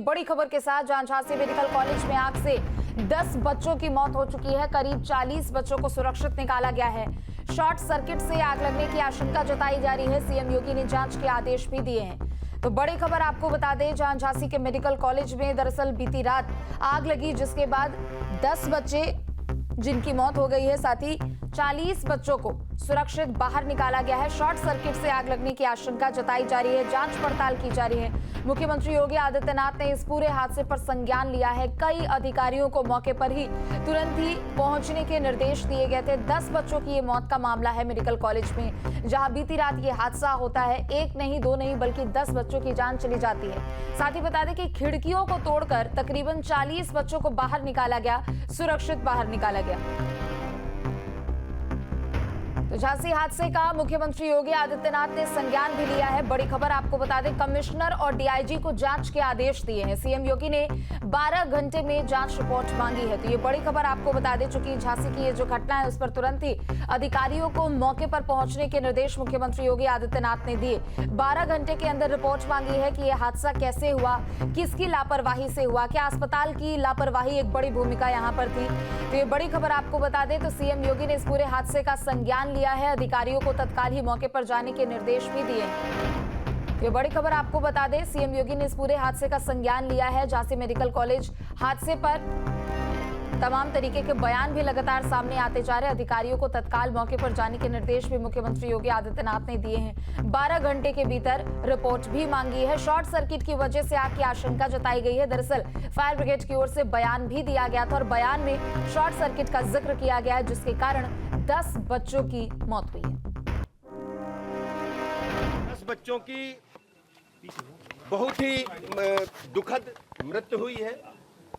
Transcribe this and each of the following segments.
बड़ी खबर के साथ, जहां झांसी मेडिकल कॉलेज में आग से 10 बच्चों की मौत हो चुकी है। करीब 40 बच्चों को सुरक्षित निकाला गया है। शॉर्ट सर्किट से आग लगने की आशंका जताई जा रही है। सीएम योगी ने जांच के आदेश भी दिए हैं। तो बड़ी खबर आपको बता दें, जहां झांसी के मेडिकल कॉलेज में दरअसल बीती रात आग लगी, जिसके बाद 10 बच्चे जिनकी मौत हो गई है, साथ ही 40 बच्चों को सुरक्षित बाहर निकाला गया है। शॉर्ट सर्किट से आग लगने की आशंका जताई जा रही है। जांच पड़ताल की जा रही है। मुख्यमंत्री योगी आदित्यनाथ ने इस पूरे हादसे पर संज्ञान लिया है। कई अधिकारियों को मौके पर ही तुरंत ही पहुंचने के निर्देश दिए गए थे। 10 बच्चों की ये मौत का मामला है मेडिकल कॉलेज में, जहां बीती रात ये हादसा होता है। एक नहीं, दो नहीं, बल्कि 10 बच्चों की जान चली जाती है। साथ ही बता दें कि खिड़कियों को तोड़कर तकरीबन 40 बच्चों को बाहर निकाला गया, सुरक्षित बाहर निकाला गया। तो झांसी हादसे का मुख्यमंत्री योगी आदित्यनाथ ने संज्ञान भी लिया है। बड़ी खबर आपको बता दें, कमिश्नर और डीआईजी को जांच के आदेश दिए हैं। सीएम योगी ने 12 घंटे में जांच रिपोर्ट मांगी है। तो ये बड़ी खबर आपको बता दें, चूंकि झांसी की ये जो घटना है उस पर तुरंत ही अधिकारियों को मौके पर पहुंचने के निर्देश मुख्यमंत्री योगी आदित्यनाथ ने दिए। 12 घंटे के अंदर रिपोर्ट मांगी है कि यह हादसा कैसे हुआ, किसकी लापरवाही से हुआ, क्या अस्पताल की लापरवाही एक बड़ी भूमिका यहाँ पर थी। तो ये बड़ी खबर आपको बता दें, तो सीएम योगी ने इस पूरे हादसे का संज्ञान लिया है। अधिकारियों को तत्काल ही मौके पर जाने के निर्देश भी दिए। ये बड़ी खबर आपको बता दें, सीएम योगी ने इस पूरे हादसे का संज्ञान लिया है। झांसी मेडिकल कॉलेज हादसे पर तमाम तरीके के बयान भी लगातार सामने आते जा रहे हैं। अधिकारियों को तत्काल मौके पर जाने के निर्देश भी मुख्यमंत्री योगी आदित्यनाथ ने दिए हैं। 12 घंटे के भीतर रिपोर्ट भी मांगी है। शॉर्ट सर्किट की वजह से आग की आशंका जताई गई है। दरअसल फायर ब्रिगेड की ओर से बयान भी दिया गया था और बयान में शॉर्ट सर्किट का जिक्र किया गया है, जिसके कारण 10 बच्चों की मौत हुई है। 10 बच्चों की बहुत ही दुखद मृत्यु हुई है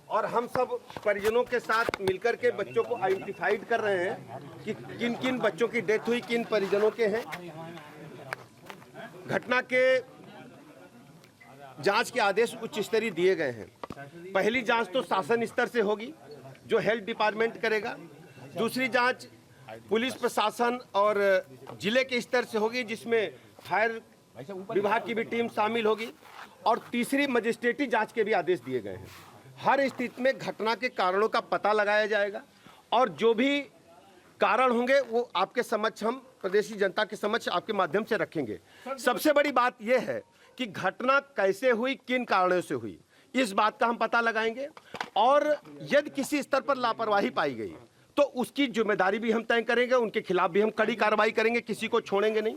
और हम सब परिजनों के साथ मिलकर के बच्चों को आइडेंटिफाइड कर रहे हैं कि किन किन बच्चों की डेथ हुई, किन परिजनों के हैं। घटना के जांच के आदेश उच्च स्तरीय दिए गए हैं। पहली जांच तो शासन स्तर से होगी, जो हेल्थ डिपार्टमेंट करेगा। दूसरी जांच पुलिस प्रशासन और जिले के स्तर से होगी, जिसमें फायर विभाग की भी टीम शामिल होगी। और तीसरी मजिस्ट्रेटी जांच के भी आदेश दिए गए हैं। हर स्थिति में घटना के कारणों का पता लगाया जाएगा और जो भी कारण होंगे वो आपके समक्ष, हम प्रदेशी जनता के समक्ष आपके माध्यम से रखेंगे। सबसे बड़ी बात यह है कि घटना कैसे हुई, किन कारणों से हुई, इस बात का हम पता लगाएंगे। और यदि किसी स्तर पर लापरवाही पाई गई तो उसकी जिम्मेदारी भी हम तय करेंगे, उनके खिलाफ भी हम कड़ी कार्रवाई करेंगे, किसी को छोड़ेंगे नहीं।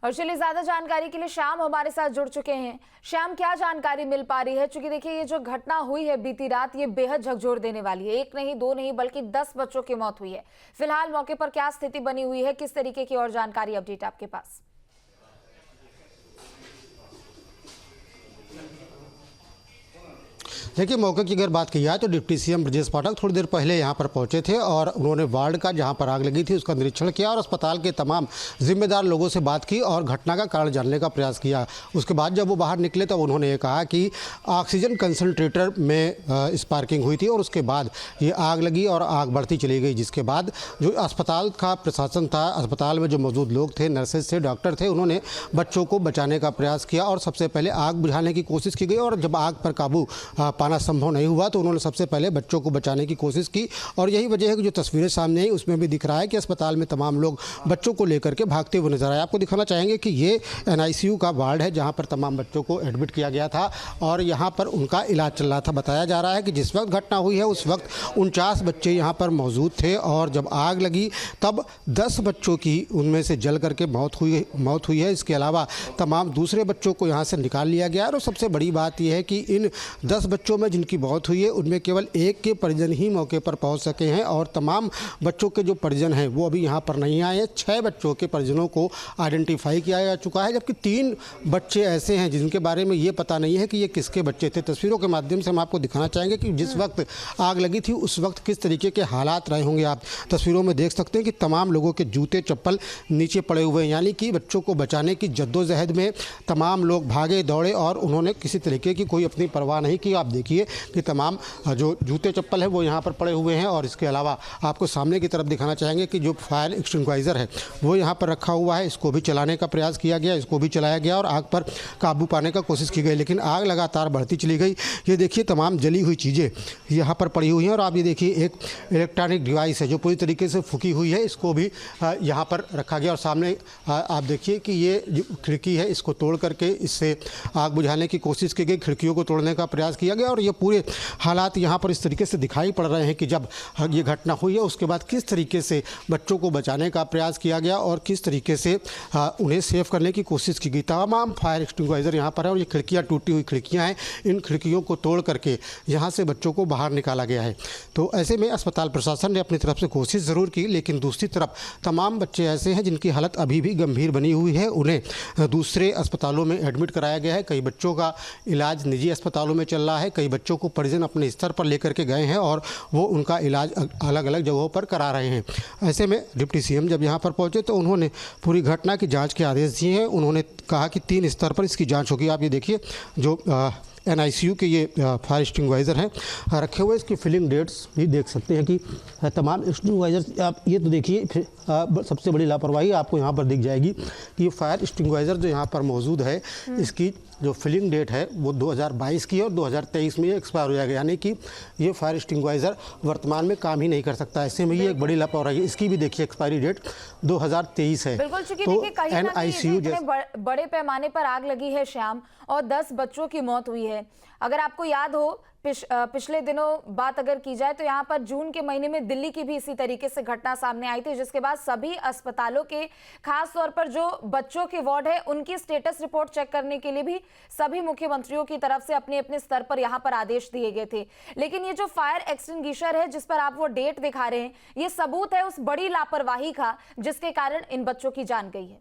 और चलिए, ज्यादा जानकारी के लिए श्याम हमारे साथ जुड़ चुके हैं। श्याम, क्या जानकारी मिल पा रही है? चूंकि देखिए, ये जो घटना हुई है बीती रात, ये बेहद झकझोर देने वाली है। एक नहीं, दो नहीं, बल्कि 10 बच्चों की मौत हुई है। फिलहाल मौके पर क्या स्थिति बनी हुई है, किस तरीके की और जानकारी अपडेट आपके पास? देखिए, मौके की अगर बात की जाए तो डिप्टी सीएम ब्रजेश पाठक थोड़ी देर पहले यहां पर पहुंचे थे और उन्होंने वार्ड का, जहां पर आग लगी थी, उसका निरीक्षण किया और अस्पताल के तमाम जिम्मेदार लोगों से बात की और घटना का कारण जानने का प्रयास किया। उसके बाद जब वो बाहर निकले तब उन्होंने ये कहा कि ऑक्सीजन कंसनट्रेटर में स्पार्किंग हुई थी और उसके बाद ये आग लगी और आग बढ़ती चली गई, जिसके बाद जो अस्पताल का प्रशासन था, अस्पताल में जो मौजूद लोग थे, नर्सेज थे, डॉक्टर थे, उन्होंने बच्चों को बचाने का प्रयास किया और सबसे पहले आग बुझाने की कोशिश की गई। और जब आग पर काबू पाना संभव नहीं हुआ तो उन्होंने सबसे पहले बच्चों को बचाने की कोशिश की। और यही वजह है कि जो तस्वीरें सामने आई उसमें भी दिख रहा है कि अस्पताल में तमाम लोग बच्चों को लेकर के भागते हुए नजर आए। आपको दिखाना चाहेंगे कि ये एनआईसीयू का वार्ड है, जहां पर तमाम बच्चों को एडमिट किया गया था और यहां पर उनका इलाज चल रहा था। बताया जा रहा है कि जिस वक्त घटना हुई है उस वक्त 49 बच्चे यहां पर मौजूद थे और जब आग लगी तब 10 बच्चों की उनमें से जल करके मौत हुई है। इसके अलावा तमाम दूसरे बच्चों को यहाँ से निकाल लिया गया। और सबसे बड़ी बात यह है कि इन 10 बच्चों में जिनकी मौत हुई है उनमें केवल एक के परिजन ही मौके पर पहुंच सके हैं और तमाम बच्चों के जो परिजन हैं वो अभी यहां पर नहीं आए हैं। 6 बच्चों के परिजनों को आइडेंटिफाई किया जा चुका है, जबकि 3 बच्चे ऐसे हैं जिनके बारे में ये पता नहीं है कि ये किसके बच्चे थे। तस्वीरों के माध्यम से हम आपको दिखाना चाहेंगे कि जिस वक्त आग लगी थी उस वक्त किस तरीके के हालात रहे होंगे। आप तस्वीरों में देख सकते हैं कि तमाम लोगों के जूते चप्पल नीचे पड़े हुए हैं, यानी कि बच्चों को बचाने की जद्दोजहद में तमाम लोग भागे दौड़े और उन्होंने किसी तरीके की कोई अपनी परवाह नहीं की। आप देखिए कि तमाम जो जूते चप्पल है वो यहाँ पर पड़े हुए हैं। और इसके अलावा आपको सामने की तरफ दिखाना चाहेंगे कि जो फायर एक्सटिंग्विशर है वो यहाँ पर रखा हुआ है। इसको भी चलाने का प्रयास किया गया, इसको भी चलाया गया और आग पर काबू पाने का कोशिश की गई, लेकिन आग लगातार बढ़ती चली गई। ये देखिए तमाम जली हुई चीज़ें यहाँ पर पड़ी हुई हैं। और आप ये देखिए एक इलेक्ट्रॉनिक डिवाइस है जो पूरी तरीके से फूकी हुई है, इसको भी यहाँ पर रखा गया। और सामने आप देखिए कि ये जो खिड़की है इसको तोड़ करके इससे आग बुझाने की कोशिश की गई, खिड़कियों को तोड़ने का प्रयास किया गया। और ये पूरे हालात यहाँ पर इस तरीके से दिखाई पड़ रहे हैं कि जब ये घटना हुई है उसके बाद किस तरीके से बच्चों को बचाने का प्रयास किया गया और किस तरीके से उन्हें सेव करने की कोशिश की गई। तमाम फायर एक्सटिंग्विशर यहाँ पर है और ये खिड़कियाँ टूटी हुई खिड़कियाँ हैं, इन खिड़कियों को तोड़ करके यहाँ से बच्चों को बाहर निकाला गया है। तो ऐसे में अस्पताल प्रशासन ने अपनी तरफ से कोशिश ज़रूर की, लेकिन दूसरी तरफ तमाम बच्चे ऐसे हैं जिनकी हालत अभी भी गंभीर बनी हुई है। उन्हें दूसरे अस्पतालों में एडमिट कराया गया है। कई बच्चों का इलाज निजी अस्पतालों में चल रहा है, कई बच्चों को परिजन अपने स्तर पर लेकर के गए हैं और वो उनका इलाज अलग अलग जगहों पर करा रहे हैं। ऐसे में डिप्टी सीएम जब यहाँ पर पहुँचे तो उन्होंने पूरी घटना की जाँच के आदेश दिए हैं। उन्होंने कहा कि 3 स्तर पर इसकी जाँच होगी। आप ये देखिए जो NICU के ये फायर एक्सटिंग्विशर हैं रखे हुए, इसकी फिलिंग डेट्स भी देख सकते हैं कि तमाम एक्सटिंग्विशर आप ये तो देखिए। फिर सबसे बड़ी लापरवाही आपको यहाँ पर दिख जाएगी कि ये फायर एक्सटिंग्विशर जो यहाँ पर मौजूद है इसकी जो फिलिंग डेट है वो 2022 की है और 2023 में ये एक्सपायर हो जाएगा, यानी कि ये फायर एक्सटिंग्विशर वर्तमान में काम ही नहीं कर सकता। ऐसे में ये एक बड़ी लापरवाही है। इसकी भी देखिए एक्सपायरी डेट 2023 है। बिल्कुल, चूंकि तो देखिए कहीं ना कहीं NICU बड़े पैमाने पर आग लगी है श्याम और 10 बच्चों की मौत हुई है। अगर आपको याद हो पिछले दिनों बात अगर की जाए तो यहाँ पर जून के महीने में दिल्ली की भी इसी तरीके से घटना सामने आई थी, जिसके बाद सभी अस्पतालों के खास तौर पर जो बच्चों के वार्ड है उनकी स्टेटस रिपोर्ट चेक करने के लिए भी सभी मुख्यमंत्रियों की तरफ से अपने अपने स्तर पर यहाँ पर आदेश दिए गए थे। लेकिन ये जो फायर एक्सटिंग्विशर है जिस पर आप वो डेट दिखा रहे हैं, ये सबूत है उस बड़ी लापरवाही का जिसके कारण इन बच्चों की जान गई है।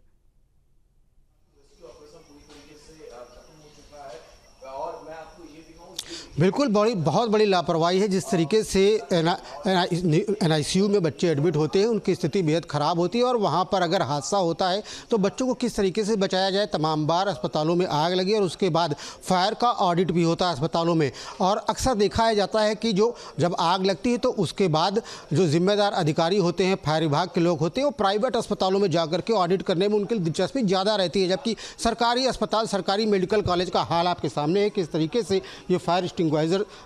बिल्कुल बहुत बड़ी लापरवाही है। जिस तरीके से NICU में बच्चे एडमिट होते हैं उनकी स्थिति बेहद ख़राब होती है और वहाँ पर अगर हादसा होता है तो बच्चों को किस तरीके से बचाया जाए। तमाम बार अस्पतालों में आग लगी और उसके बाद फायर का ऑडिट भी होता है अस्पतालों में, और अक्सर देखा जाता है कि जब आग लगती है तो उसके बाद जो जिम्मेदार अधिकारी होते हैं, फायर विभाग के लोग होते हैं, वो प्राइवेट अस्पतालों में जाकर के ऑडिट करने में उनकी दिलचस्पी ज़्यादा रहती है। जबकि सरकारी अस्पताल, सरकारी मेडिकल कॉलेज का हाल आपके सामने है, किस तरीके से ये फायर एक्सटिंग्विशर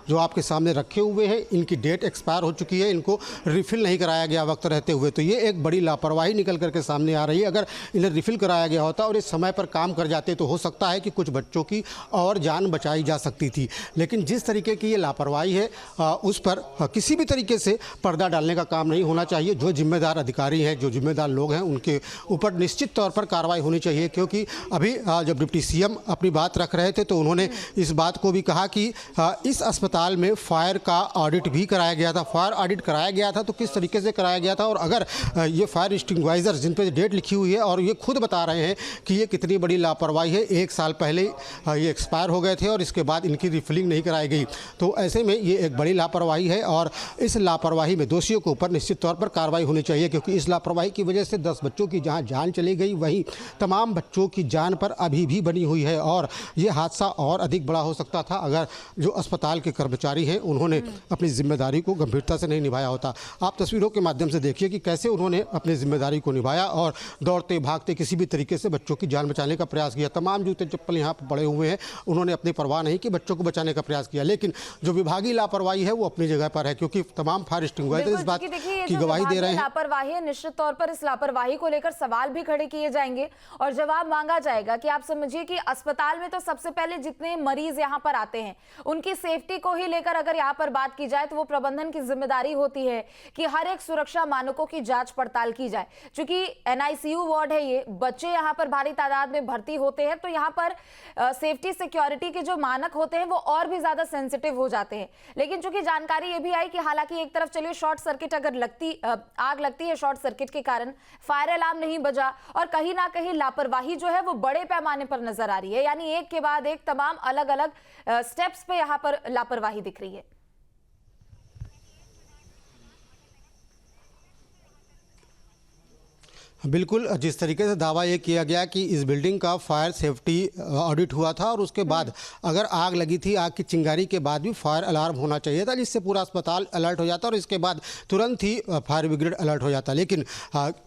जो आपके सामने रखे हुए हैं इनकी डेट एक्सपायर हो चुकी है, इनको रिफ़िल नहीं कराया गया वक्त रहते हुए। तो ये एक बड़ी लापरवाही निकल करके सामने आ रही है। अगर इन्हें रिफ़िल कराया गया होता और इस समय पर काम कर जाते तो हो सकता है कि कुछ बच्चों की और जान बचाई जा सकती थी। लेकिन जिस तरीके की ये लापरवाही है उस पर किसी भी तरीके से पर्दा डालने का काम नहीं होना चाहिए। जो जिम्मेदार अधिकारी हैं, जो जिम्मेदार लोग हैं, उनके ऊपर निश्चित तौर पर कार्रवाई होनी चाहिए। क्योंकि अभी जब डिप्टी सीएम अपनी बात रख रहे थे तो उन्होंने इस बात को भी कहा कि इस अस्पताल में फायर का ऑडिट भी कराया गया था। फायर ऑडिट कराया गया था तो किस तरीके से कराया गया था, और अगर ये फायर एक्सटिंग्विशर जिन पे डेट लिखी हुई है और ये खुद बता रहे हैं कि ये कितनी बड़ी लापरवाही है, 1 साल पहले ये एक्सपायर हो गए थे और इसके बाद इनकी रिफिलिंग नहीं कराई गई, तो ऐसे में ये एक बड़ी लापरवाही है और इस लापरवाही में दोषियों के ऊपर निश्चित तौर पर कार्रवाई होनी चाहिए। क्योंकि इस लापरवाही की वजह से 10 बच्चों की जहाँ जान चली गई वहीं तमाम बच्चों की जान पर अभी भी बनी हुई है और ये हादसा और अधिक बड़ा हो सकता था अगर जो अस्पताल के कर्मचारी हैं उन्होंने अपनी जिम्मेदारी को गंभीरता से नहीं निभाया होता। आप तस्वीरों के माध्यम से देखिए कि कैसे उन्होंने अपनी जिम्मेदारी को निभाया और दौड़ते भागते किसी भी तरीके से बच्चों की जान बचाने का प्रयास किया। तमाम जूते चप्पल यहाँ पर पड़े हुए हैं, उन्होंने अपनी परवाह नहीं की, बच्चों को बचाने का प्रयास किया। लेकिन जो विभागीय लापरवाही है वो अपनी जगह पर है, क्योंकि तमाम फायर एक्सटिंग्विशर इस बात की गवाही दे रहे हैं। लापरवाही है, निश्चित तौर पर इस लापरवाही को लेकर सवाल भी खड़े किए जाएंगे और जवाब मांगा जाएगा कि आप समझिए कि अस्पताल में तो सबसे पहले जितने मरीज यहाँ पर आते हैं उनकी सेफ्टी को ही लेकर अगर यहाँ पर बात की जाए तो वो प्रबंधन की जिम्मेदारी होती है कि हर एक सुरक्षा मानकों की जांच पड़ताल की जाए। क्योंकि NICU वार्ड है, ये बच्चे यहाँ पर भारी तादाद में भर्ती होते हैं तो यहाँ पर सेफ्टी सिक्योरिटी के जो मानक होते हैं वो और भी ज्यादा सेंसिटिव हो जाते हैं। लेकिन चूंकि जानकारी ये भी आई कि हालांकि एक तरफ चलिए शॉर्ट सर्किट अगर आग लगती है, शॉर्ट सर्किट के कारण फायर अलार्म नहीं बजा और कहीं ना कहीं लापरवाही जो है वो बड़े पैमाने पर नजर आ रही है, यानी एक के बाद एक तमाम अलग अलग स्टेप्स पे यहाँ पर लापरवाही दिख रही है। बिल्कुल, जिस तरीके से दावा ये किया गया कि इस बिल्डिंग का फायर सेफ्टी ऑडिट हुआ था और उसके बाद अगर आग लगी थी, आग की चिंगारी के बाद भी फायर अलार्म होना चाहिए था, जिससे पूरा अस्पताल अलर्ट हो जाता और इसके बाद तुरंत ही फायर ब्रिगेड अलर्ट हो जाता। लेकिन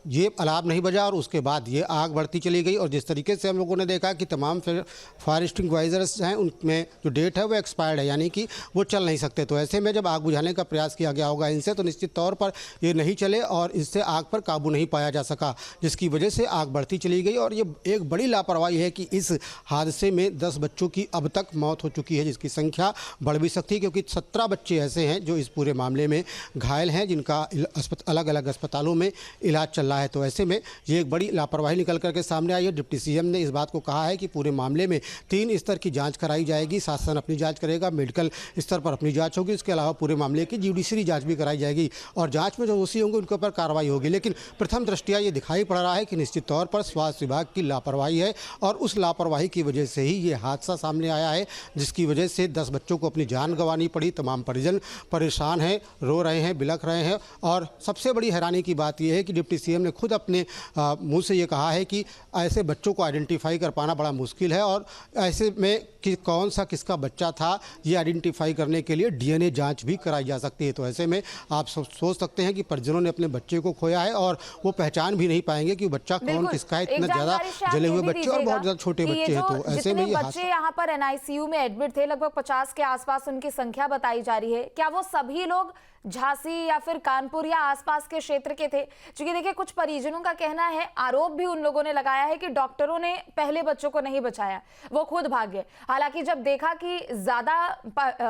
ये अलार्म नहीं बजा और उसके बाद ये आग बढ़ती चली गई। और जिस तरीके से हम लोगों ने देखा कि तमाम फायर एक्सटिंग्विशर्स हैं, उनमें जो डेट है वो एक्सपायर्ड है, यानी कि वो चल नहीं सकते। तो ऐसे में जब आग बुझाने का प्रयास किया गया होगा इनसे, तो निश्चित तौर पर ये नहीं चले और इससे आग पर काबू नहीं पाया जा सका, जिसकी वजह से आग बढ़ती चली गई। और ये एक बड़ी लापरवाही है कि इस हादसे में 10 बच्चों की अब तक मौत हो चुकी है, जिसकी संख्या बढ़ भी सकती है, क्योंकि 17 बच्चे ऐसे हैं जो इस पूरे मामले में घायल हैं, जिनका अलग अलग अस्पतालों में इलाज चल रहा है। तो ऐसे में ये एक बड़ी लापरवाही निकल करके सामने आई है। डिप्टी सीएम ने इस बात को कहा है कि पूरे मामले में 3 स्तर की जाँच कराई जाएगी। शासन अपनी जाँच करेगा, मेडिकल स्तर पर अपनी जाँच होगी, इसके अलावा पूरे मामले की जुडिशरी जाँच भी कराई जाएगी और जाँच में जो दोषी होंगे उनके ऊपर कार्रवाई होगी। लेकिन प्रथम दृष्टया ये दिखाई पड़ रहा है कि निश्चित तौर पर स्वास्थ्य विभाग की लापरवाही है और उस लापरवाही की वजह से ही ये हादसा सामने आया है, जिसकी वजह से 10 बच्चों को अपनी जान गंवानी पड़ी। तमाम परिजन परेशान हैं, रो रहे हैं, बिलख रहे हैं। और सबसे बड़ी हैरानी की बात यह है कि डिप्टी सीएम ने खुद अपने मुंह से ये कहा है कि ऐसे बच्चों को आइडेंटिफाई कर पाना बड़ा मुश्किल है और ऐसे में कि कौन सा किसका बच्चा था ये आइडेंटिफाई करने के लिए डीएनए जांच भी कराई जा सकती है। तो ऐसे में आप सोच सकते हैं कि परिजनों ने अपने बच्चे को खोया है और वो पहचान भी नहीं पाएंगे कि बच्चा कौन किसका है। इतना ज़्यादा जले हुए बच्चे और बहुत ज़्यादा छोटे बच्चे हैं। तो ऐसे में ये बच्चे यहाँ पर एनआईसीयू में एडमिट थे, लगभग 50 के आसपास उनकी संख्या बताई जा रही है। क्या वो सभी लोग झांसी या फिर कानपुर या आसपास के क्षेत्र के थे? क्योंकि देखिए, कुछ परिजनों का कहना है, आरोप भी उन लोगों ने लगाया है कि डॉक्टरों ने पहले बच्चों को नहीं बचाया, वो खुद भाग गए। हालांकि जब देखा कि ज्यादा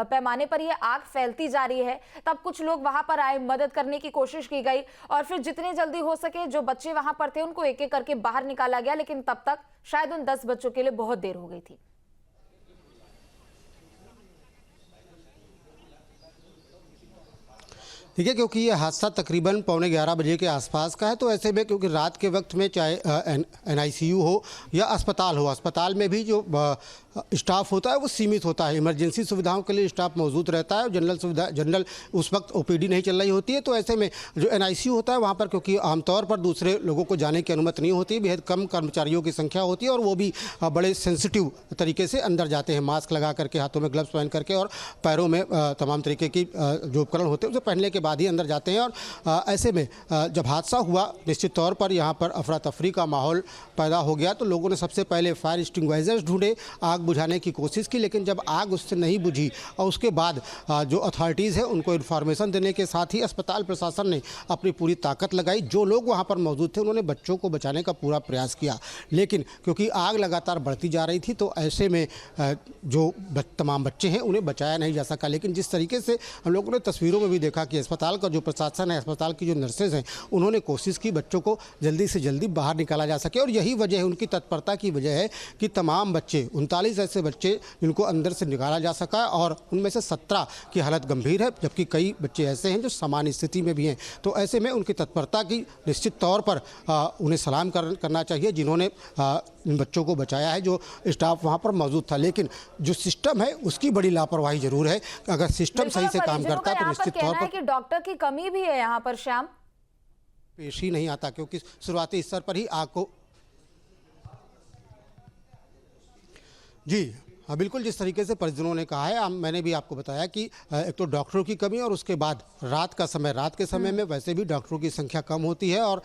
पैमाने पर ये आग फैलती जा रही है, तब कुछ लोग वहां पर आए, मदद करने की कोशिश की गई और फिर जितने जल्दी हो सके जो बच्चे वहां पर थे उनको एक एक करके बाहर निकाला गया। लेकिन तब तक शायद उन 10 बच्चों के लिए बहुत देर हो गई थी। ठीक है, क्योंकि ये हादसा तकरीबन 11:15 बजे के आसपास का है। तो ऐसे में क्योंकि रात के वक्त में चाहे एनआईसीयू हो या अस्पताल हो, अस्पताल में भी जो स्टाफ होता है वो सीमित होता है। इमरजेंसी सुविधाओं के लिए स्टाफ मौजूद रहता है और जनरल उस वक्त ओपीडी नहीं चल रही होती है। तो ऐसे में जो एनआईसीयू होता है वहाँ पर क्योंकि आमतौर पर दूसरे लोगों को जाने की अनुमति नहीं होती, बेहद कम कर्मचारियों की संख्या होती है और वो भी बड़े सेंसिटिव तरीके से अंदर जाते हैं, मास्क लगा करके, हाथों में ग्लव्स पहन करके और पैरों में तमाम तरीके की जो उपकरण होते हैं उसे पहनने के बाद ही अंदर जाते हैं। और ऐसे में जब हादसा हुआ, निश्चित तौर पर यहाँ पर अफरा तफरी का माहौल पैदा हो गया। तो लोगों ने सबसे पहले फायर एक्सटिंग्विशर्स ढूंढे, आग बुझाने की कोशिश की, लेकिन जब आग उससे नहीं बुझी और उसके बाद जो अथॉरिटीज़ है उनको इन्फॉर्मेशन देने के साथ ही अस्पताल प्रशासन ने अपनी पूरी ताकत लगाई। जो लोग वहाँ पर मौजूद थे उन्होंने बच्चों को बचाने का पूरा प्रयास किया, लेकिन क्योंकि आग लगातार बढ़ती जा रही थी तो ऐसे में जो तमाम बच्चे हैं उन्हें बचाया नहीं जा सका। लेकिन जिस तरीके से हम लोगों ने तस्वीरों में भी देखा कि अस्पताल का जो प्रशासन है, अस्पताल की जो नर्सेज हैं, उन्होंने कोशिश की बच्चों को जल्दी से जल्दी बाहर निकाला जा सके। और यही वजह है, उनकी तत्परता की वजह है कि तमाम बच्चे, 39 ऐसे बच्चे जिनको अंदर से निकाला जा सका और उनमें से 17 की हालत गंभीर है, जबकि कई बच्चे ऐसे हैं जो सामान्य स्थिति में भी हैं। तो ऐसे में उनकी तत्परता की निश्चित तौर पर उन्हें सलाम करना चाहिए, जिन्होंने इन बच्चों को बचाया है, जो स्टाफ वहाँ पर मौजूद था। लेकिन जो सिस्टम है उसकी बड़ी लापरवाही जरूर है। अगर सिस्टम सही से काम करता तो निश्चित तौर पर कि डॉक्टर की कमी भी है यहाँ पर श्याम पेश ही नहीं आता, क्योंकि शुरुआती स्तर पर ही आग को जी हाँ, बिल्कुल जिस तरीके से परिजनों ने कहा है, मैंने भी आपको बताया कि एक तो डॉक्टरों की कमी और उसके बाद रात के समय में वैसे भी डॉक्टरों की संख्या कम होती है। और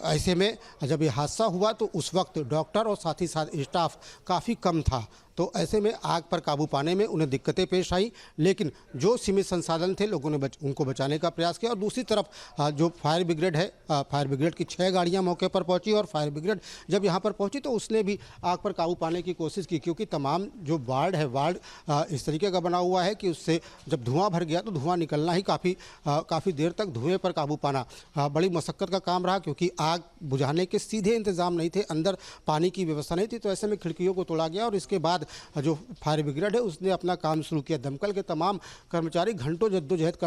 ऐसे में जब ये हादसा हुआ तो उस वक्त डॉक्टर और साथ ही साथ स्टाफ काफ़ी कम था। तो ऐसे में आग पर काबू पाने में उन्हें दिक्कतें पेश आई, लेकिन जो सीमित संसाधन थे लोगों ने उनको बचाने का प्रयास किया। और दूसरी तरफ जो फायर ब्रिगेड है, फायर ब्रिगेड की 6 गाड़ियां मौके पर पहुंची और फायर ब्रिगेड जब यहां पर पहुंची तो उसने भी आग पर काबू पाने की कोशिश की, क्योंकि तमाम जो वार्ड है, वार्ड इस तरीके का बना हुआ है कि उससे जब धुआं भर गया तो धुआं निकलना ही काफ़ी देर तक धुएँ पर काबू पाना बड़ी मशक्क़त का काम रहा, क्योंकि आग बुझाने के सीधे इंतज़ाम नहीं थे, अंदर पानी की व्यवस्था नहीं थी। तो ऐसे में खिड़कियों को तोड़ा गया और इसके बाद बाद जो फायर ब्रिगेड है उसने अपना काम शुरू किया। दमकल के तमाम कर्मचारी घंटों जद्दोजहद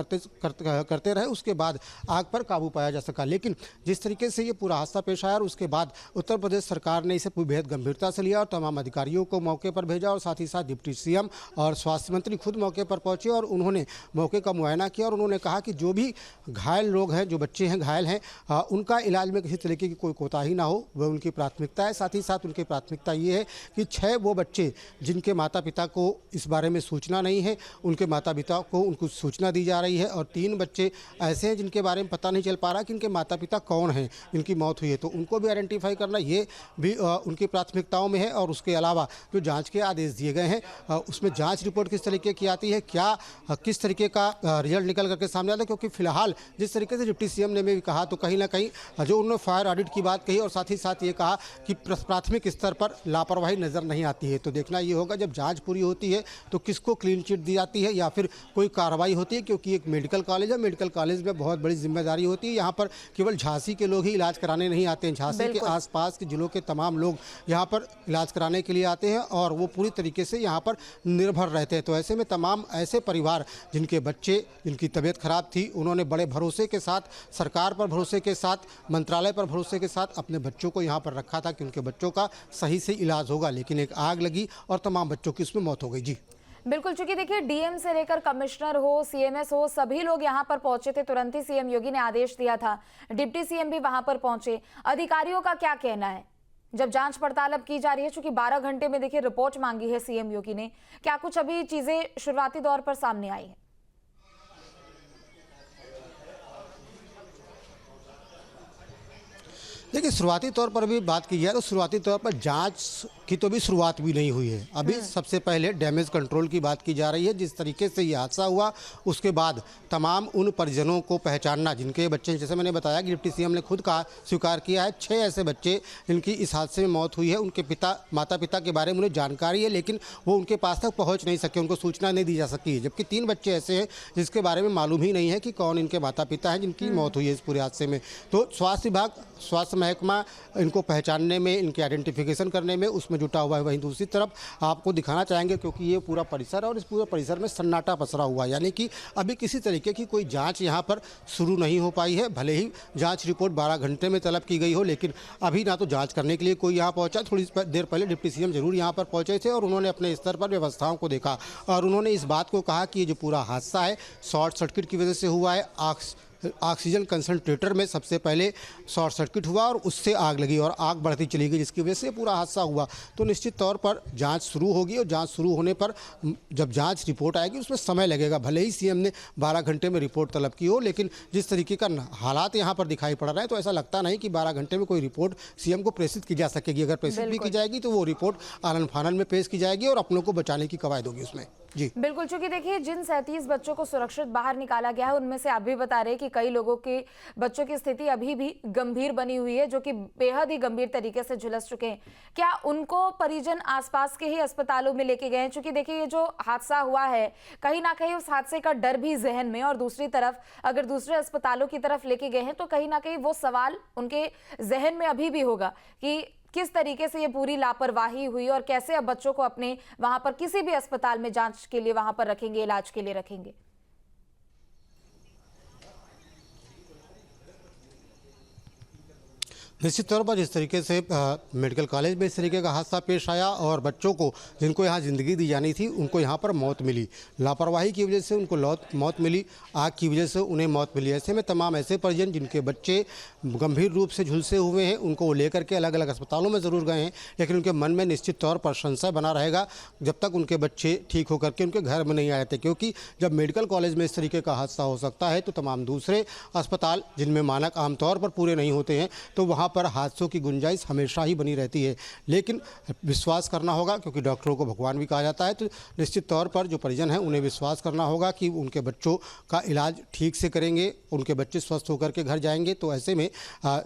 करते रहे, उसके बाद आग पर काबू पाया जा सका। लेकिन जिस तरीके से ये पूरा हादसा पेश आया और उसके बाद उत्तर प्रदेश सरकार ने इसे बेहद गंभीरता से लिया और तमाम अधिकारियों को मौके पर भेजा और साथ ही साथ डिप्टी सीएम और स्वास्थ्य मंत्री खुद मौके पर पहुंचे और उन्होंने मौके का मुआयना किया और उन्होंने कहा कि जो भी घायल लोग हैं, जो बच्चे हैं घायल हैं, उनका इलाज में किसी तरीके की कोई कोताही ना हो, वह उनकी प्राथमिकता है। साथ ही साथ उनकी प्राथमिकता ये है कि 6 वो बच्चे जिनके माता पिता को इस बारे में सूचना नहीं है, उनके माता पिता को उनको सूचना दी जा रही है और 3 बच्चे ऐसे हैं जिनके बारे में पता नहीं चल पा रहा कि इनके माता पिता कौन हैं, इनकी मौत हुई है, तो उनको भी आइडेंटिफाई करना ये भी उनकी प्राथमिकताओं में है। और उसके अलावा जो जांच के आदेश दिए गए हैं उसमें जांच रिपोर्ट किस तरीके की आती है, क्या किस तरीके का रिजल्ट निकल करके सामने आता है, क्योंकि फिलहाल जिस तरीके से डिप्टी सीएम ने भी कहा तो कहीं ना कहीं जो उन्होंने फायर ऑडिट की बात कही और साथ ही साथ ये कहा कि प्राथमिक स्तर पर लापरवाही नज़र नहीं आती है। तो देखना ये होगा जब जाँच पूरी होती है तो किसको क्लीन चिट दी जाती है या फिर कोई कार्रवाई होती है, क्योंकि एक मेडिकल कॉलेज है, मेडिकल कॉलेज में बहुत बड़ी जिम्मेदारी होती है। यहाँ पर केवल झांसी के लोग ही इलाज कराने नहीं आते हैं, झांसी के आसपास के जिलों के तमाम लोग यहाँ पर इलाज कराने के लिए आते हैं और वो पूरी तरीके से यहाँ पर निर्भर रहते हैं। तो ऐसे में तमाम ऐसे परिवार जिनके बच्चे, जिनकी तबीयत खराब थी, उन्होंने बड़े भरोसे के साथ, सरकार पर भरोसे के साथ, मंत्रालय पर भरोसे के साथ अपने बच्चों को यहाँ पर रखा था कि उनके बच्चों का सही से इलाज होगा, लेकिन एक आग लगी और तमाम बच्चों की उसमें मौत हो गई। जी बिल्कुल, चूंकि देखिए डीएम से लेकर कमिश्नर हो, सीएमएस हो, सभी लोग यहां पर पहुंचे थे। तुरंत ही सीएम योगी ने आदेश दिया था, डिप्टी सीएम भी वहां पर पहुंचे। अधिकारियों का क्या कहना है जब जांच पड़ताल अब की जा रही है? चूंकि 12 घंटे में देखिए रिपोर्ट मांगी है सीएम योगी ने, क्या कुछ अभी चीजें शुरुआती दौर पर सामने आई है? देखिए, शुरुआती तौर पर भी बात की जाए तो शुरुआती तौर पर जांच की तो भी शुरुआत भी नहीं हुई है। अभी सबसे पहले डैमेज कंट्रोल की बात की जा रही है। जिस तरीके से ये हादसा हुआ उसके बाद तमाम उन परिजनों को पहचानना जिनके बच्चे, जैसे मैंने बताया कि डिप्टी सीएम ने खुद कहा, स्वीकार किया है 6 ऐसे बच्चे जिनकी इस हादसे में मौत हुई है। उनके माता पिता के बारे में उन्हें जानकारी है लेकिन वो उनके पास तक पहुँच नहीं सके, उनको सूचना नहीं दी जा सकी है। जबकि 3 बच्चे ऐसे हैं जिसके बारे में मालूम ही नहीं है कि कौन इनके माता पिता हैं जिनकी मौत हुई है इस पूरे हादसे में। तो स्वास्थ्य विभाग, स्वास्थ्य महकमा इनको पहचानने में, इनके आइडेंटिफिकेशन करने में उसमें जुटा हुआ है। वहीं दूसरी तरफ आपको दिखाना चाहेंगे क्योंकि ये पूरा परिसर है और इस पूरे परिसर में सन्नाटा पसरा हुआ है, यानी कि अभी किसी तरीके की कोई जांच यहाँ पर शुरू नहीं हो पाई है। भले ही जांच रिपोर्ट 12 घंटे में तलब की गई हो, लेकिन अभी ना तो जांच करने के लिए कोई यहाँ पहुँचा। थोड़ी देर पहले डिप्टी सीएम जरूर यहाँ पर पहुँचे थे और उन्होंने अपने स्तर पर व्यवस्थाओं को देखा और उन्होंने इस बात को कहा कि ये जो पूरा हादसा है शॉर्ट सर्किट की वजह से हुआ है। ऑक्सीजन कंसंट्रेटर में सबसे पहले शॉर्ट सर्किट हुआ और उससे आग लगी और आग बढ़ती चली गई, जिसकी वजह से पूरा हादसा हुआ। तो निश्चित तौर पर जांच शुरू होगी और जांच शुरू होने पर जब जांच रिपोर्ट आएगी उसमें समय लगेगा। भले ही सीएम ने 12 घंटे में रिपोर्ट तलब की हो, लेकिन जिस तरीके का हालात यहाँ पर दिखाई पड़ रहा है तो ऐसा लगता नहीं कि 12 घंटे में कोई रिपोर्ट सीएम को प्रेषित की जा सकेगी। अगर प्रेषित भी की जाएगी तो वो रिपोर्ट आनन फानन में पेश की जाएगी और अपनों को बचाने की कवायद होगी उसमें। जी बिल्कुल, चूंकि देखिए जिन 37 बच्चों को सुरक्षित बाहर निकाला गया है उनमें से आप भी बता रहे हैं कि कई लोगों के बच्चों की स्थिति अभी भी गंभीर बनी हुई है, जो कि बेहद ही गंभीर तरीके से झुलस चुके हैं। क्या उनको परिजन आसपास के ही अस्पतालों में लेके गए हैं? चूंकि देखिए ये जो हादसा हुआ है कहीं ना कहीं उस हादसे का डर भी जहन में, और दूसरी तरफ अगर दूसरे अस्पतालों की तरफ लेके गए हैं तो कहीं ना कहीं वो सवाल उनके जहन में अभी भी होगा कि किस तरीके से ये पूरी लापरवाही हुई और कैसे अब बच्चों को अपने वहां पर किसी भी अस्पताल में जांच के लिए वहां पर रखेंगे, इलाज के लिए रखेंगे। निश्चित तौर पर जिस तरीके से मेडिकल कॉलेज में इस तरीके का हादसा पेश आया और बच्चों को जिनको यहाँ ज़िंदगी दी जानी थी उनको यहाँ पर मौत मिली, लापरवाही की वजह से उनको मौत मिली, आग की वजह से उन्हें मौत मिली। ऐसे में तमाम ऐसे परिजन जिनके बच्चे गंभीर रूप से झुलसे हुए हैं उनको वो लेकर के अलग अलग अस्पतालों में ज़रूर गए हैं, लेकिन उनके मन में निश्चित तौर पर संशय बना रहेगा जब तक उनके बच्चे ठीक होकर के उनके घर में नहीं आए थे। क्योंकि जब मेडिकल कॉलेज में इस तरीके का हादसा हो सकता है तो तमाम दूसरे अस्पताल जिनमें मानक आमतौर पर पूरे नहीं होते हैं तो वहाँ पर हादसों की गुंजाइश हमेशा ही बनी रहती है। लेकिन विश्वास करना होगा, क्योंकि डॉक्टरों को भगवान भी कहा जाता है, तो निश्चित तौर पर जो परिजन हैं उन्हें विश्वास करना होगा कि उनके बच्चों का इलाज ठीक से करेंगे, उनके बच्चे स्वस्थ होकर के घर जाएंगे। तो ऐसे में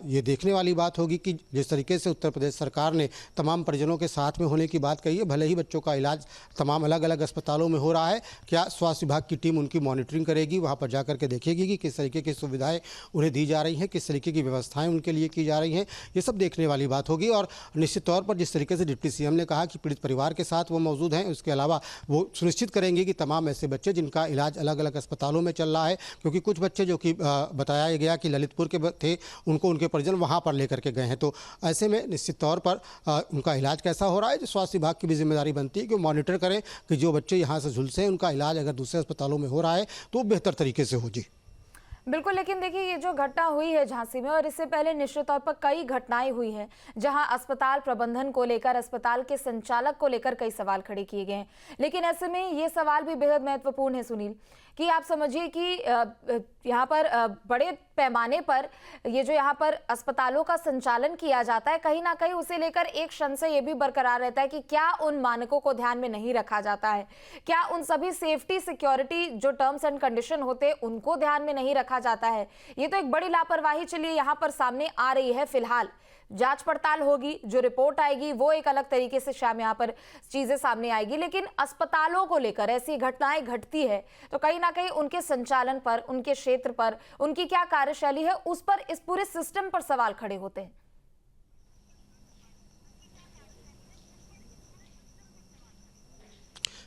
ये देखने वाली बात होगी कि जिस तरीके से उत्तर प्रदेश सरकार ने तमाम परिजनों के साथ में होने की बात कही है, भले ही बच्चों का इलाज तमाम अलग अलग अस्पतालों में हो रहा है, क्या स्वास्थ्य विभाग की टीम उनकी मॉनिटरिंग करेगी, वहाँ पर जाकर के देखेगी कि किस तरीके की सुविधाएँ उन्हें दी जा रही हैं, किस तरीके की व्यवस्थाएँ उनके लिए की जा रही हैं। आई हैं, ये सब देखने वाली बात होगी। और निश्चित तौर पर जिस तरीके से डिप्टी सीएम ने कहा कि पीड़ित परिवार के साथ वो मौजूद हैं, उसके अलावा वो सुनिश्चित करेंगे कि तमाम ऐसे बच्चे जिनका इलाज अलग अलग अस्पतालों में चल रहा है, क्योंकि कुछ बच्चे जो कि बताया गया कि ललितपुर के थे, उनको उनके परिजन वहाँ पर लेकर के गए हैं, तो ऐसे में निश्चित तौर पर उनका इलाज कैसा हो रहा है, जो स्वास्थ्य विभाग की भी जिम्मेदारी बनती है कि वो मॉनिटर करें कि जो बच्चे यहाँ से झुलसे हैं उनका इलाज अगर दूसरे अस्पतालों में हो रहा है तो बेहतर तरीके से हो। जी बिल्कुल, लेकिन देखिए ये जो घटना हुई है झांसी में, और इससे पहले निश्चित तौर पर कई घटनाएं हुई हैं जहां अस्पताल प्रबंधन को लेकर, अस्पताल के संचालक को लेकर कई सवाल खड़े किए गए हैं। लेकिन ऐसे में ये सवाल भी बेहद महत्वपूर्ण है सुनील, कि आप समझिए कि यहाँ पर बड़े पैमाने पर ये जो यहाँ पर अस्पतालों का संचालन किया जाता है, कहीं ना कहीं उसे लेकर एक संशय ये भी बरकरार रहता है कि क्या उन मानकों को ध्यान में नहीं रखा जाता है, क्या उन सभी सेफ्टी सिक्योरिटी जो टर्म्स एंड कंडीशन होते हैं उनको ध्यान में नहीं रखा जाता है। ये तो एक बड़ी लापरवाही चलिए यहाँ पर सामने आ रही है। फिलहाल जांच पड़ताल होगी, जो रिपोर्ट आएगी वो एक अलग तरीके से शाम यहाँ पर चीजें सामने आएगी, लेकिन अस्पतालों को लेकर ऐसी घटनाएं घटती है तो कहीं ना कहीं उनके संचालन पर, उनके क्षेत्र पर, उनकी क्या कार्यशैली है, उस पर, इस पूरे सिस्टम पर सवाल खड़े होते हैं।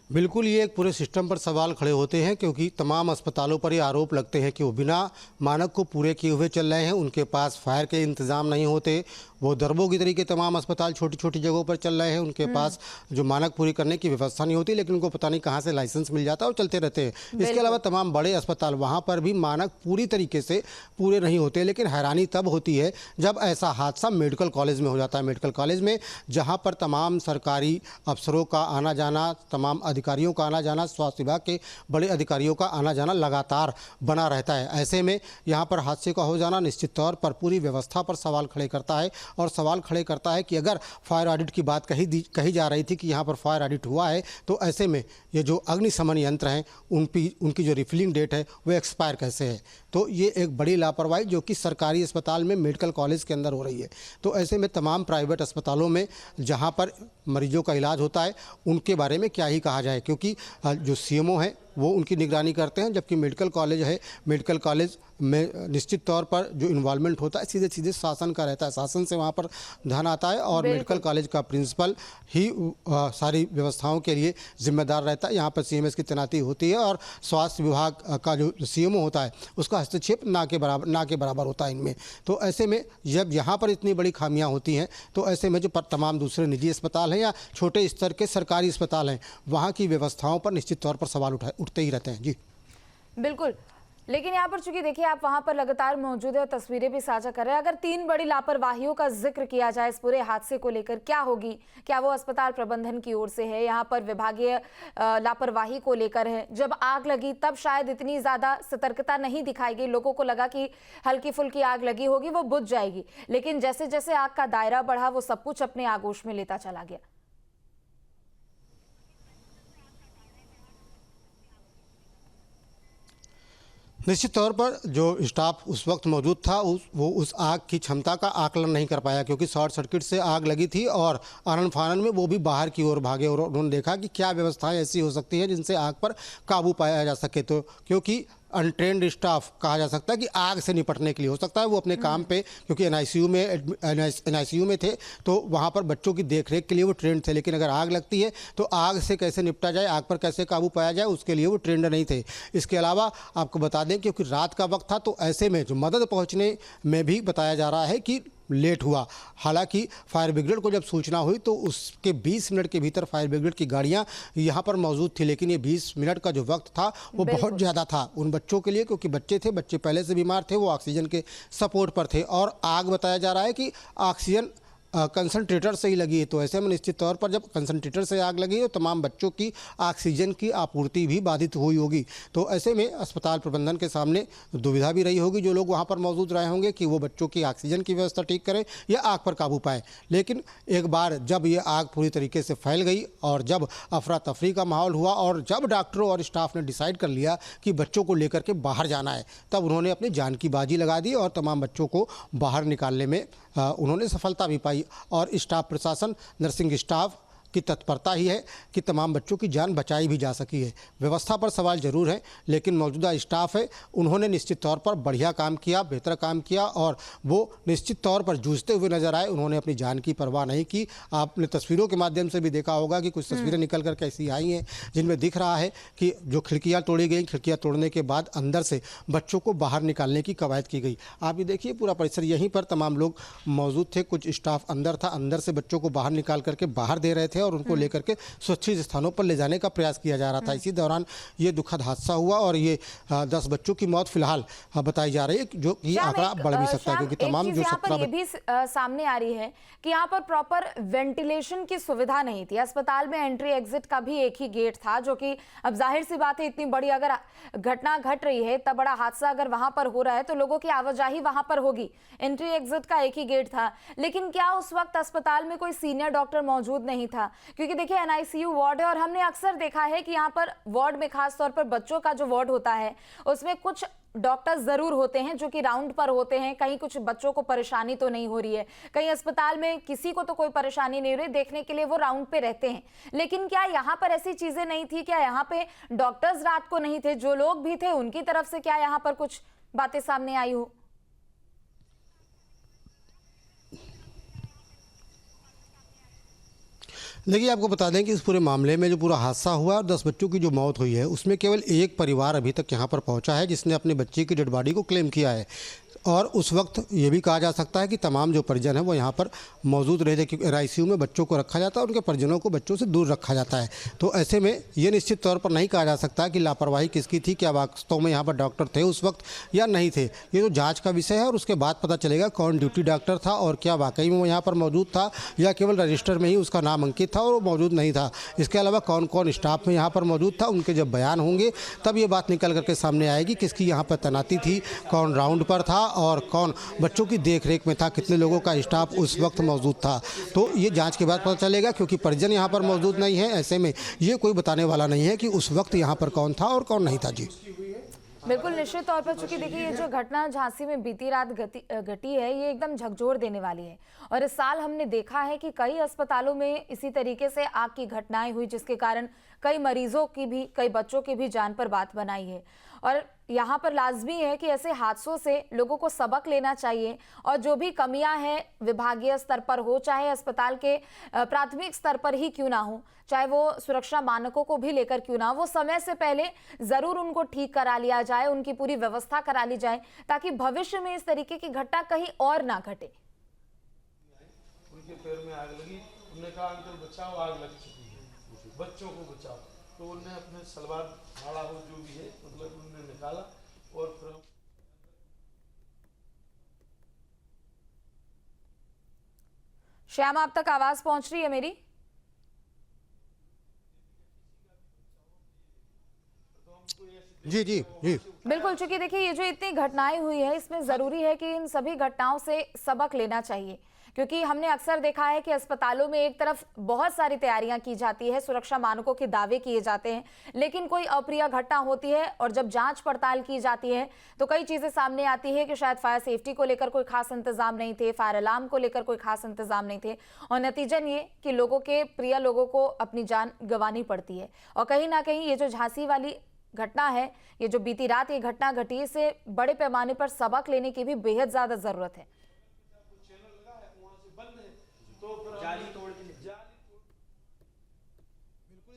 बिल्कुल, ये एक पूरे सिस्टम पर सवाल खड़े होते हैं, क्योंकि तमाम अस्पतालों पर ये आरोप लगते हैं कि वो बिना मानक को पूरे किए हुए चल रहे हैं, उनके पास फायर के इंतज़ाम नहीं होते, वो दरबों की तरीके तमाम अस्पताल छोटी छोटी जगहों पर चल रहे हैं, उनके पास जो मानक पूरी करने की व्यवस्था नहीं होती, लेकिन उनको पता नहीं कहाँ से लाइसेंस मिल जाता है और चलते रहते हैं। इसके अलावा तमाम बड़े अस्पताल, वहाँ पर भी मानक पूरी तरीके से पूरे नहीं होते। लेकिन हैरानी तब होती है जब ऐसा हादसा मेडिकल कॉलेज में हो जाता है। मेडिकल कॉलेज में जहाँ पर तमाम सरकारी अफसरों का आना जाना, तमाम अधिकारियों का आना जाना, स्वास्थ्य विभाग के बड़े अधिकारियों का आना जाना लगातार बना रहता है। ऐसे में यहाँ पर हादसे का हो जाना निश्चित तौर पर पूरी व्यवस्था पर सवाल खड़े करता है, और सवाल खड़े करता है कि अगर फायर ऑडिट की बात कही जा रही थी कि यहाँ पर फायर ऑडिट हुआ है, तो ऐसे में ये जो अग्निशमन यंत्र हैं उनकी जो रिफिलिंग डेट है वो एक्सपायर कैसे है। तो ये एक बड़ी लापरवाही जो कि सरकारी अस्पताल में, मेडिकल कॉलेज के अंदर हो रही है। तो ऐसे में तमाम प्राइवेट अस्पतालों में जहाँ पर मरीजों का इलाज होता है उनके बारे में क्या ही कहा जाए, क्योंकि जो सीएमओ हैं वो उनकी निगरानी करते हैं, जबकि मेडिकल कॉलेज है, मेडिकल कॉलेज में निश्चित तौर पर जो इन्वॉल्वमेंट होता है सीधे सीधे शासन का रहता है, शासन से वहाँ पर धन आता है, और मेडिकल कॉलेज का प्रिंसिपल ही सारी व्यवस्थाओं के लिए जिम्मेदार रहता है। यहाँ पर सीएमएस की तैनाती होती है, और स्वास्थ्य विभाग का जो सीएमओ होता है उसका हस्तक्षेप ना के बराबर होता है इनमें। तो ऐसे में जब यहाँ पर इतनी बड़ी खामियाँ होती हैं, तो ऐसे में जो तमाम दूसरे निजी अस्पताल हैं या छोटे स्तर के सरकारी अस्पताल हैं, वहाँ की व्यवस्थाओं पर निश्चित तौर पर सवाल उठते ही रहते हैं। जी बिल्कुल, लेकिन यहाँ पर चूंकि देखिए आप वहां पर लगातार मौजूद है और तस्वीरें भी साझा कर रहे हैं, अगर 3 बड़ी लापरवाहियों का जिक्र किया जाए इस पूरे हादसे को लेकर, क्या होगी? क्या वो अस्पताल प्रबंधन की ओर से है, यहाँ पर विभागीय लापरवाही को लेकर है? जब आग लगी तब शायद इतनी ज्यादा सतर्कता नहीं दिखाई गई, लोगों को लगा कि हल्की फुल्की आग लगी होगी, वो बुझ जाएगी, लेकिन जैसे जैसे आग का दायरा बढ़ा वो सब कुछ अपने आगोश में लेता चला गया। निश्चित तौर पर जो स्टाफ उस वक्त मौजूद था वो उस आग की क्षमता का आकलन नहीं कर पाया, क्योंकि शॉर्ट सर्किट से आग लगी थी और आनन फानन में वो भी बाहर की ओर भागे, और उन्होंने देखा कि क्या व्यवस्थाएं ऐसी हो सकती हैं जिनसे आग पर काबू पाया जा सके। तो क्योंकि अनट्रेंड स्टाफ कहा जा सकता है कि आग से निपटने के लिए, हो सकता है वो अपने काम पे, क्योंकि एनआईसीयू में थे तो वहाँ पर बच्चों की देखरेख के लिए वो ट्रेंड थे, लेकिन अगर आग लगती है तो आग से कैसे निपटा जाए, आग पर कैसे काबू पाया जाए, उसके लिए वो ट्रेंड नहीं थे। इसके अलावा आपको बता दें क्योंकि रात का वक्त था, तो ऐसे में जो मदद पहुँचने में भी बताया जा रहा है कि लेट हुआ। हालांकि फायर ब्रिगेड को जब सूचना हुई तो उसके 20 मिनट के भीतर फायर ब्रिगेड की गाड़ियां यहां पर मौजूद थी, लेकिन ये 20 मिनट का जो वक्त था वो बहुत ज़्यादा था उन बच्चों के लिए, क्योंकि बच्चे पहले से बीमार थे, वो ऑक्सीजन के सपोर्ट पर थे, और आग बताया जा रहा है कि ऑक्सीजन कंसनट्रेटर से ही लगी है। तो ऐसे में निश्चित तौर पर जब कंसनट्रेटर से आग लगी तो तमाम बच्चों की ऑक्सीजन की आपूर्ति भी बाधित हुई होगी। तो ऐसे में अस्पताल प्रबंधन के सामने दुविधा भी रही होगी, जो लोग वहाँ पर मौजूद रहे होंगे, कि वो बच्चों की ऑक्सीजन की व्यवस्था ठीक करें या आग पर काबू पाए। लेकिन एक बार जब ये आग पूरी तरीके से फैल गई और जब अफरा तफरी का माहौल हुआ और जब डॉक्टरों और स्टाफ ने डिसाइड कर लिया कि बच्चों को लेकर के बाहर जाना है, तब उन्होंने अपनी जान की बाजी लगा दी और तमाम बच्चों को बाहर निकालने में उन्होंने सफलता भी पाई। और स्टाफ प्रशासन, नर्सिंग स्टाफ की तत्परता ही है कि तमाम बच्चों की जान बचाई भी जा सकी है। व्यवस्था पर सवाल जरूर है, लेकिन मौजूदा स्टाफ है, उन्होंने निश्चित तौर पर बढ़िया काम किया, बेहतर काम किया और वो निश्चित तौर पर जूझते हुए नजर आए। उन्होंने अपनी जान की परवाह नहीं की। आपने तस्वीरों के माध्यम से भी देखा होगा कि कुछ तस्वीरें निकल कर कैसी आई हैं, जिनमें दिख रहा है कि जो खिड़कियां तोड़ी गई, खिड़कियां तोड़ने के बाद अंदर से बच्चों को बाहर निकालने की कवायद की गई। आप ये देखिए पूरा परिसर, यहीं पर तमाम लोग मौजूद थे, कुछ स्टाफ अंदर था, अंदर से बच्चों को बाहर निकाल करके बाहर दे रहे थे और उनको लेकर के सुरक्षित स्थानों पर ले जाने का प्रयास किया जा रहा था। इसी दौरान ये दुखद हादसा हुआ और ये 10 बच्चों की मौत फिलहाल बताई जा रही है, जो ये आंकड़ा बढ़ भी सकता है, क्योंकि तमाम जो 17 ये भी सामने आ रही है कि यहाँ पर प्रॉपर वेंटिलेशन की सुविधा नहीं थी। अस्पताल में एंट्री एग्जिट का भी एक ही गेट था, जो कि अब जाहिर सी बात है, इतनी बड़ी अगर घटना घट रही है, इतना बड़ा हादसा अगर वहां पर हो रहा है तो लोगों की आवाजाही वहां पर होगी। एंट्री एग्जिट का एक ही गेट था, लेकिन क्या उस वक्त अस्पताल में कोई सीनियर डॉक्टर मौजूद नहीं था? क्योंकि देखिए NICU वार्ड है और हमने अक्सर देखा है कि यहाँ पर वार्ड में, खास तौर पर बच्चों का जो वार्ड होता है, उसमें कुछ डॉक्टर जरूर होते हैं जो कि राउंड पर होते हैं। कहीं कुछ बच्चों को परेशानी तो नहीं हो रही है, कहीं अस्पताल में किसी को तो कोई परेशानी नहीं हो रही, देखने के लिए वो राउंड पे रहते हैं। लेकिन क्या यहाँ पर ऐसी चीजें नहीं थी? क्या यहाँ पे डॉक्टर्स रात को नहीं थे? जो लोग भी थे उनकी तरफ से क्या यहाँ पर कुछ बातें सामने आई हो? देखिए, आपको बता दें कि इस पूरे मामले में जो पूरा हादसा हुआ और 10 बच्चों की जो मौत हुई है, उसमें केवल एक परिवार अभी तक यहाँ पर पहुँचा है जिसने अपने बच्चे की डेड बॉडी को क्लेम किया है। और उस वक्त ये भी कहा जा सकता है कि तमाम जो परिजन हैं वो यहाँ पर मौजूद रहे थे, क्योंकि NICU में बच्चों को रखा जाता है और उनके परिजनों को बच्चों से दूर रखा जाता है। तो ऐसे में ये निश्चित तौर पर नहीं कहा जा सकता कि लापरवाही किसकी थी, क्या वास्तव में यहाँ पर डॉक्टर थे उस वक्त या नहीं थे। ये तो जाँच का विषय है और उसके बाद पता चलेगा कौन ड्यूटी डॉक्टर था और क्या वाकई में वो यहाँ पर मौजूद था या केवल रजिस्टर में ही उसका नाम अंकित था और वो मौजूद नहीं था। इसके अलावा कौन कौन स्टाफ में यहाँ पर मौजूद था, उनके जब बयान होंगे तब ये बात निकल करके सामने आएगी किसकी यहाँ पर तैनाती थी, कौन राउंड पर था और कौन बच्चों की देखरेख में था, कितने लोगों का स्टाफ उस वक्त मौजूद था। तो ये जांच के बाद पता चलेगा, क्योंकि परिजन यहाँ पर मौजूद नहीं है। ऐसे में ये कोई बताने वाला नहीं है कि उस वक्त यहाँ पर कौन था और कौन नहीं था। जी बिल्कुल, निश्चित तौर पर, चूंकि देखिए ये जो घटना झांसी में बीती रात घटी है, ये एकदम झकझोर देने वाली है। और इस साल हमने देखा है कि कई अस्पतालों में इसी तरीके से आग की घटनाएं हुई, जिसके कारण कई मरीजों की भी, कई बच्चों की भी जान पर बात बनाई है। और यहाँ पर लाजमी है कि ऐसे हादसों से लोगों को सबक लेना चाहिए और जो भी कमियां हैं विभागीय स्तर पर हो, चाहे अस्पताल के प्राथमिक स्तर पर ही क्यों ना हो, चाहे वो सुरक्षा मानकों को भी लेकर क्यों ना हो, वो समय से पहले जरूर उनको ठीक करा लिया जाए, उनकी पूरी व्यवस्था करा ली जाए, ताकि भविष्य में इस तरीके की घटना कहीं और ना घटे। उनके पैर में आग लगी, उन्होंने कहा अंकल बचाओ, आग लग चुकी है, बच्चों को बचाओ। तो उन्होंने अपने सलवार फाड़ा हो जो भी है, मतलब उन्होंने निकाला और फिर श्याम, आप तक आवाज पहुंच रही है मेरी? जी जी जी बिल्कुल, चूंकि देखिए ये जो इतनी घटनाएं हुई है, इसमें जरूरी है कि इन सभी घटनाओं से सबक लेना चाहिए, क्योंकि हमने अक्सर देखा है कि अस्पतालों में एक तरफ बहुत सारी तैयारियां की जाती है, सुरक्षा मानकों के दावे किए जाते हैं, लेकिन कोई अप्रिय घटना होती है और जब जांच पड़ताल की जाती है तो कई चीजें सामने आती है कि शायद फायर सेफ्टी को लेकर कोई खास इंतजाम नहीं थे, फायर अलार्म को लेकर कोई खास इंतजाम नहीं थे, और नतीजन ये कि लोगों के, प्रिय लोगों को अपनी जान गंवानी पड़ती है। और कहीं ना कहीं ये जो झांसी वाली घटना है, ये जो बीती रात ये घटना घटी, इससे बड़े पैमाने पर सबक लेने की भी बेहद ज्यादा जरूरत है।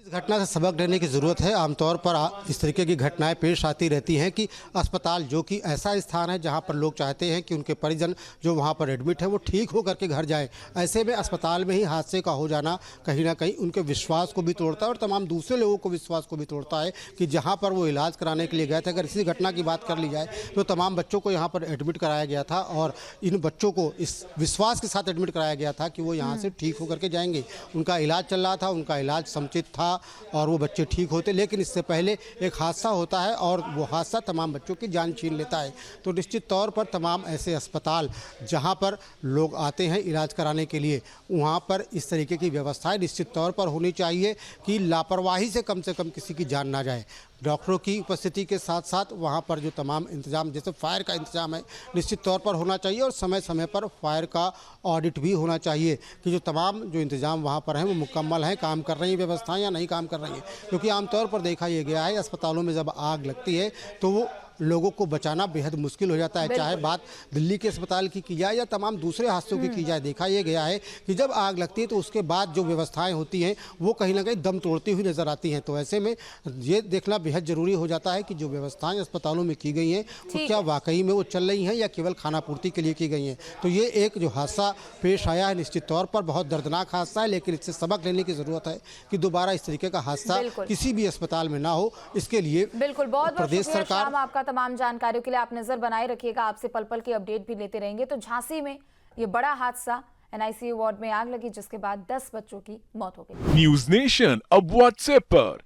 इस घटना से सबक लेने की ज़रूरत है। आमतौर पर इस तरीके की घटनाएं पेश आती रहती हैं कि अस्पताल, जो कि ऐसा स्थान है जहां पर लोग चाहते हैं कि उनके परिजन जो वहां पर एडमिट है वो ठीक हो करके घर जाएं, ऐसे में अस्पताल में ही हादसे का हो जाना कहीं ना कहीं उनके विश्वास को भी तोड़ता है और तमाम दूसरे लोगों को विश्वास को भी तोड़ता है कि जहाँ पर वो इलाज कराने के लिए गए थे। अगर इसी घटना की बात कर ली जाए तो तमाम बच्चों को यहाँ पर एडमिट कराया गया था और इन बच्चों को इस विश्वास के साथ एडमिट कराया गया था कि वो यहाँ से ठीक होकर के जाएंगे। उनका इलाज चल रहा था, उनका इलाज समुचित था और वो बच्चे ठीक होते, लेकिन इससे पहले एक हादसा होता है और वो हादसा तमाम बच्चों की जान छीन लेता है। तो निश्चित तौर पर तमाम ऐसे अस्पताल जहां पर लोग आते हैं इलाज कराने के लिए, वहां पर इस तरीके की व्यवस्थाएं निश्चित तौर पर होनी चाहिए कि लापरवाही से कम किसी की जान ना जाए। डॉक्टरों की उपस्थिति के साथ साथ वहाँ पर जो तमाम इंतजाम, जैसे फायर का इंतजाम है, निश्चित तौर पर होना चाहिए और समय समय पर फायर का ऑडिट भी होना चाहिए कि जो तमाम जो इंतजाम वहाँ पर हैं वो मुकम्मल हैं, काम कर रही हैं व्यवस्थाएं या नहीं काम कर रही हैं। क्योंकि आमतौर पर देखा यह गया है अस्पतालों में जब आग लगती है तो वो लोगों को बचाना बेहद मुश्किल हो जाता है। चाहे बात दिल्ली के अस्पताल की जाए या तमाम दूसरे हादसों की जाए, देखा यह गया है कि जब आग लगती है तो उसके बाद जो व्यवस्थाएं होती हैं वो कहीं ना कहीं दम तोड़ती हुई नजर आती हैं। तो ऐसे में ये देखना बेहद जरूरी हो जाता है कि जो व्यवस्थाएं अस्पतालों में की गई हैं वो क्या वाकई में वो चल रही हैं या केवल खानापूर्ति के लिए की गई हैं। तो ये एक जो हादसा पेश आया है निश्चित तौर पर बहुत दर्दनाक हादसा है, लेकिन इससे सबक लेने की जरूरत है कि दोबारा इस तरीके का हादसा किसी भी अस्पताल में ना हो। इसके लिए बिल्कुल, बहुत प्रदेश सरकार आपका तमाम जानकारियों के लिए आप नजर बनाए रखिएगा, आपसे पल पल की अपडेट भी लेते रहेंगे। तो झांसी में ये बड़ा हादसा, एनआईसीयू वार्ड में आग लगी जिसके बाद 10 बच्चों की मौत हो गई। न्यूज नेशन अब व्हाट्सएप पर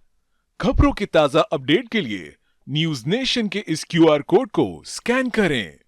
खबरों की ताजा अपडेट के लिए न्यूज नेशन के इस QR कोड को स्कैन करें।